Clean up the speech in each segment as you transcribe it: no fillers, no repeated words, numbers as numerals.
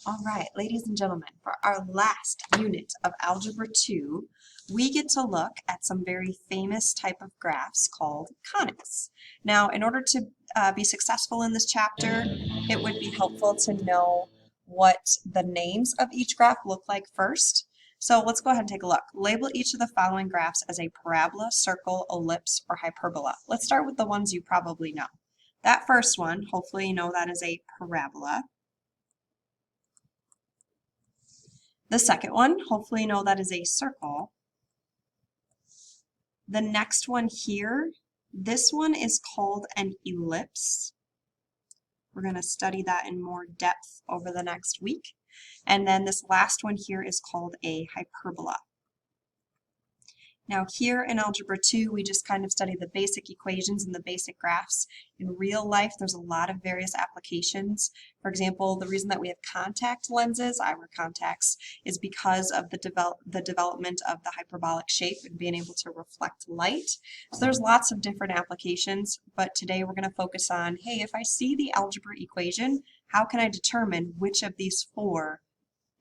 All right, ladies and gentlemen, for our last unit of Algebra 2, we get to look at some very famous type of graphs called conics. Now, in order to be successful in this chapter, it would be helpful to know what the names of each graph look like first. So let's go ahead and take a look. Label each of the following graphs as a parabola, circle, ellipse, or hyperbola. Let's start with the ones you probably know. That first one, hopefully you know that is a parabola. The second one, hopefully you know that is a circle. The next one here, this one is called an ellipse. We're going to study that in more depth over the next week. And then this last one here is called a hyperbola. Now here in Algebra 2, we just kind of study the basic equations and the basic graphs. In real life, there's a lot of various applications. For example, the reason that we have contact lenses, eyewear contacts, is because of the development of the hyperbolic shape and being able to reflect light. So there's lots of different applications, but today we're going to focus on, hey, if I see the algebra equation, how can I determine which of these four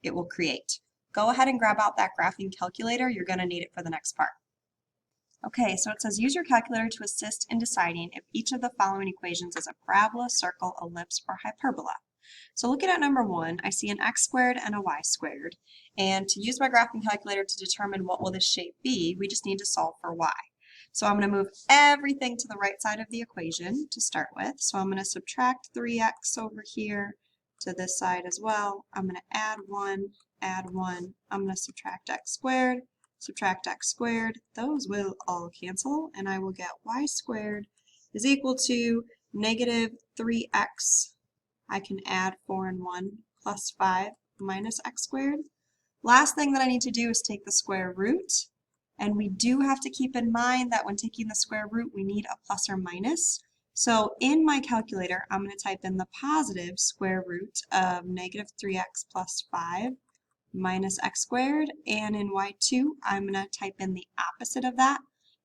it will create? Go ahead and grab out that graphing calculator. You're going to need it for the next part. Okay, so it says use your calculator to assist in deciding if each of the following equations is a parabola, circle, ellipse, or hyperbola. So looking at number 1, I see an x squared and a y squared. And to use my graphing calculator to determine what will this shape be, we just need to solve for y. So I'm going to move everything to the right side of the equation to start with. So I'm going to subtract 3x over here to this side as well. I'm going to add 1. I'm going to subtract x squared. Subtract x squared, those will all cancel, and I will get y squared is equal to negative 3x. I can add 4 and 1 plus 5 minus x squared. Last thing that I need to do is take the square root, and we do have to keep in mind that when taking the square root, we need a plus or minus. So in my calculator, I'm going to type in the positive square root of negative 3x plus 5 minus x squared, and in y2 I'm going to type in the opposite of that,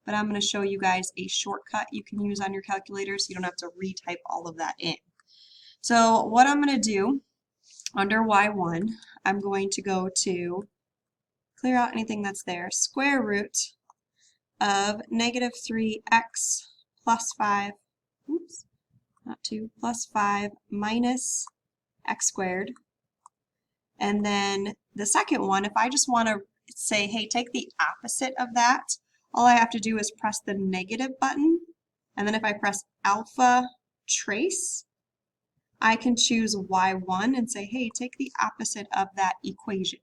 but I'm going to show you guys a shortcut you can use on your calculator so you don't have to retype all of that in. So what I'm going to do under y1, I'm going to go to clear out anything that's there, square root of negative 3x plus 5, oops, not 2, plus 5 minus x squared. And then the second one, if I just want to say, hey, take the opposite of that, all I have to do is press the negative button. And then if I press alpha trace, I can choose y1 and say, hey, take the opposite of that equation.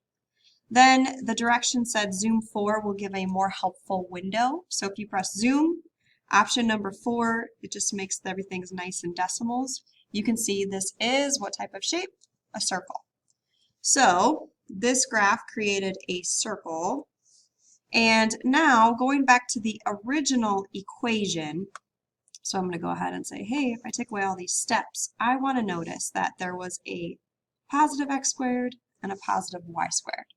Then the direction said zoom 4 will give a more helpful window. So if you press zoom, option number 4, it just makes everything nice in decimals. You can see this is what type of shape? A circle. So this graph created a circle, and now going back to the original equation, so I'm going to go ahead and say, hey, if I take away all these steps, I want to notice that there was a positive x squared and a positive y squared.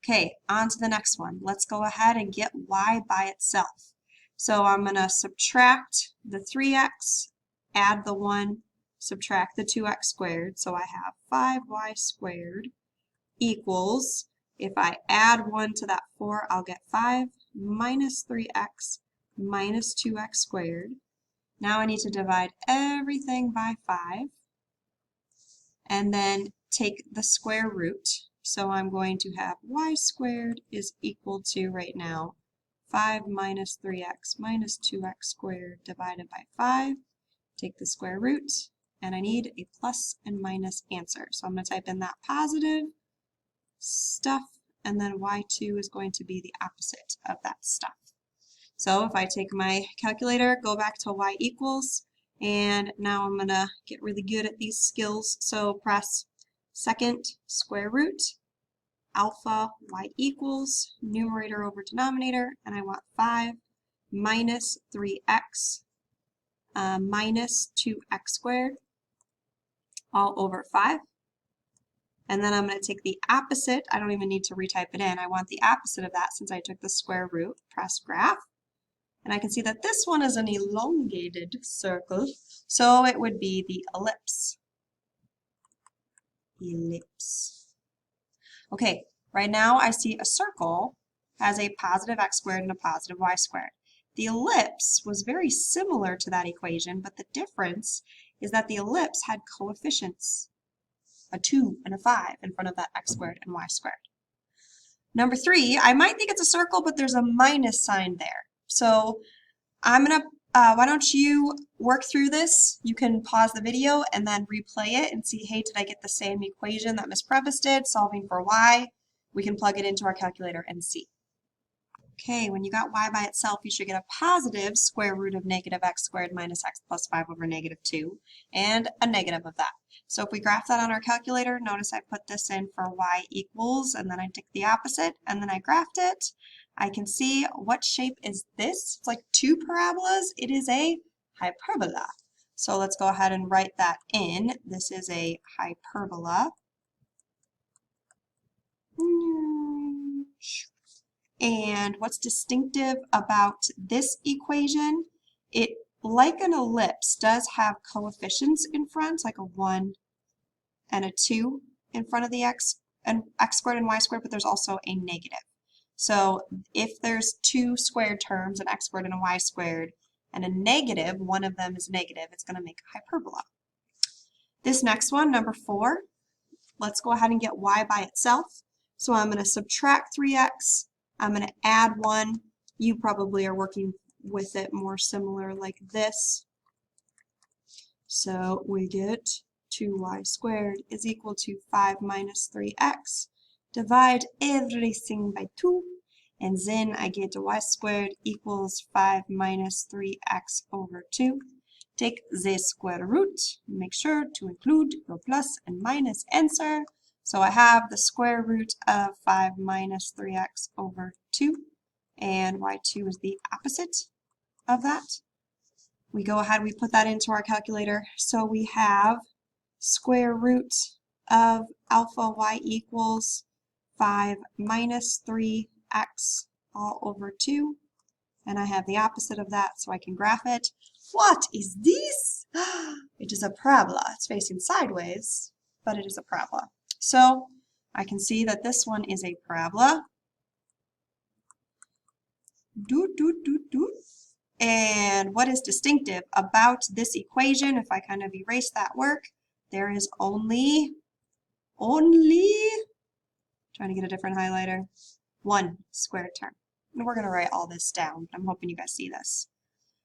Okay, on to the next one. Let's go ahead and get y by itself. So I'm going to subtract the 3x, add the 1, subtract the 2x squared, so I have 5y squared equals, if I add 1 to that 4, I'll get 5 minus 3x minus 2x squared. Now I need to divide everything by 5 and then take the square root. So I'm going to have y squared is equal to, right now, 5 minus 3x minus 2x squared divided by 5. Take the square root, and I need a plus and minus answer. So I'm going to type in that positive stuff, and then y2 is going to be the opposite of that stuff. So if I take my calculator, go back to y equals, and now I'm going to get really good at these skills. So press second square root, alpha y equals, numerator over denominator, and I want 5 minus 3x minus 2x squared all over 5. And then I'm going to take the opposite. I don't even need to retype it in. I want the opposite of that since I took the square root. Press graph. And I can see that this one is an elongated circle, so it would be the ellipse. ellipse. Okay, right now I see a circle has a positive x squared and a positive y squared. The ellipse was very similar to that equation, but the difference is that the ellipse had coefficients, a 2 and a 5 in front of that x squared and y squared. Number 3, I might think it's a circle, but there's a minus sign there. So I'm going to, why don't you work through this? You can pause the video and then replay it and see, hey, did I get the same equation that Ms. Previs did, solving for y? We can plug it into our calculator and see. Okay, when you got y by itself, you should get a positive square root of negative x squared minus x plus 5 over negative 2, and a negative of that. So if we graph that on our calculator, notice I put this in for y equals, and then I took the opposite, and then I graphed it. I can see what shape is this. It's like two parabolas. It is a hyperbola. So let's go ahead and write that in. This is a hyperbola. And what's distinctive about this equation, it, like an ellipse, does have coefficients in front, like a 1 and a 2 in front of the x squared and y squared, but there's also a negative. So if there's two squared terms, an x squared and a y squared, and a negative, one of them is negative, it's going to make a hyperbola. This next one, number 4, let's go ahead and get y by itself. So I'm going to subtract 3x. I'm going to add 1. You probably are working with it more similar like this. So we get 2y squared is equal to 5 minus 3x. Divide everything by 2. And then I get y squared equals 5 minus 3x over 2. Take the square root. Make sure to include your plus and minus answer. So I have the square root of 5 minus 3x over 2, and y2 is the opposite of that. We go ahead, we put that into our calculator. So we have square root of alpha y equals 5 minus 3x all over 2, and I have the opposite of that, so I can graph it. What is this? It is a parabola. It's facing sideways, but it is a parabola. So I can see that this one is a parabola. And what is distinctive about this equation, if I kind of erase that work, there is only, trying to get a different highlighter, one squared term. And we're going to write all this down. I'm hoping you guys see this.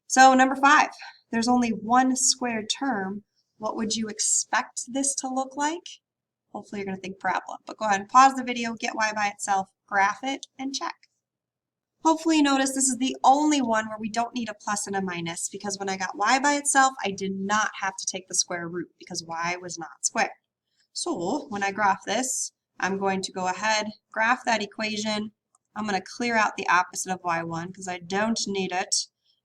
So number 5, there's only one squared term. What would you expect this to look like? Hopefully you're going to think parabola, but go ahead and pause the video, get y by itself, graph it, and check. Hopefully you notice this is the only one where we don't need a plus and a minus, because when I got y by itself, I did not have to take the square root because y was not squared. So when I graph this, I'm going to go ahead, graph that equation. I'm going to clear out the opposite of y1 because I don't need it.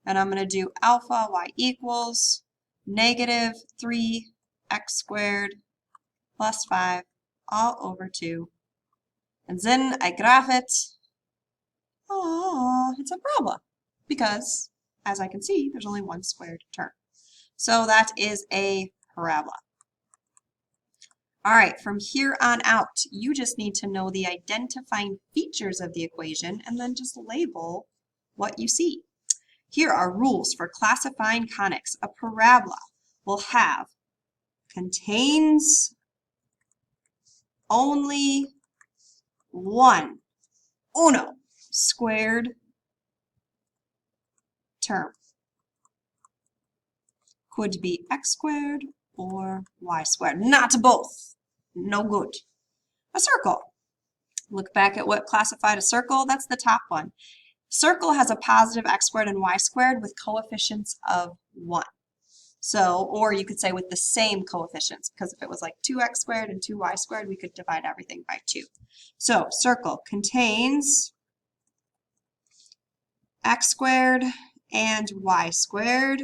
And I'm going to do alpha y equals negative 3x squared plus 5 all over 2. And then I graph it. Oh, it's a parabola because, as I can see, there's only one squared term. So that is a parabola. All right, from here on out, you just need to know the identifying features of the equation and then just label what you see. Here are rules for classifying conics. A parabola will have contains only one, uno, squared term. Could be x squared or y squared. Not both. No good. A circle. Look back at what classified a circle. That's the top one. Circle has a positive x squared and y squared with coefficients of 1. So, or you could say with the same coefficients, because if it was like 2x squared and 2y squared, we could divide everything by 2. So, circle contains x squared and y squared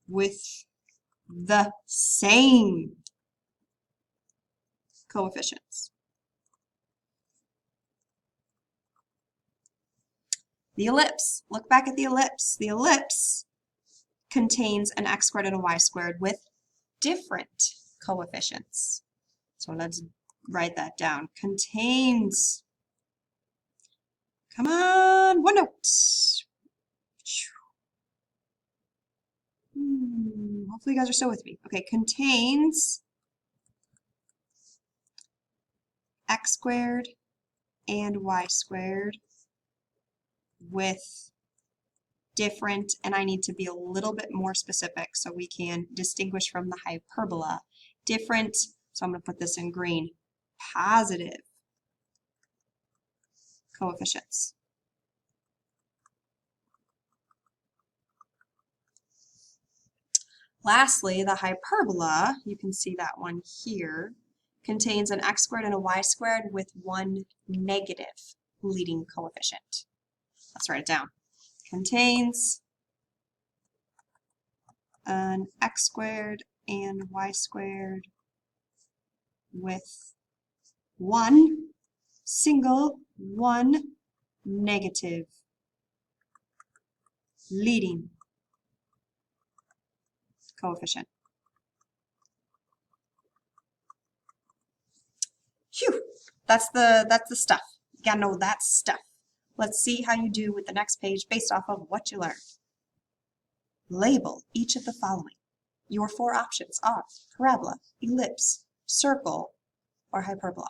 with the same coefficients. The ellipse. Look back at the ellipse. The ellipse contains an x squared and a y squared with different coefficients. So let's write that down. Contains, come on, OneNote. Hopefully you guys are still with me. Okay, contains x squared and y squared with different, and I need to be a little bit more specific so we can distinguish from the hyperbola, different, so I'm going to put this in green, positive coefficients. Lastly, the hyperbola, you can see that one here, contains an x squared and a y squared with one negative leading coefficient. Let's write it down. Contains an x squared and y squared with one negative leading coefficient. Phew, that's the stuff. You gotta know that stuff. Let's see how you do with the next page based off of what you learned. Label each of the following. Your four options are parabola, ellipse, circle, or hyperbola.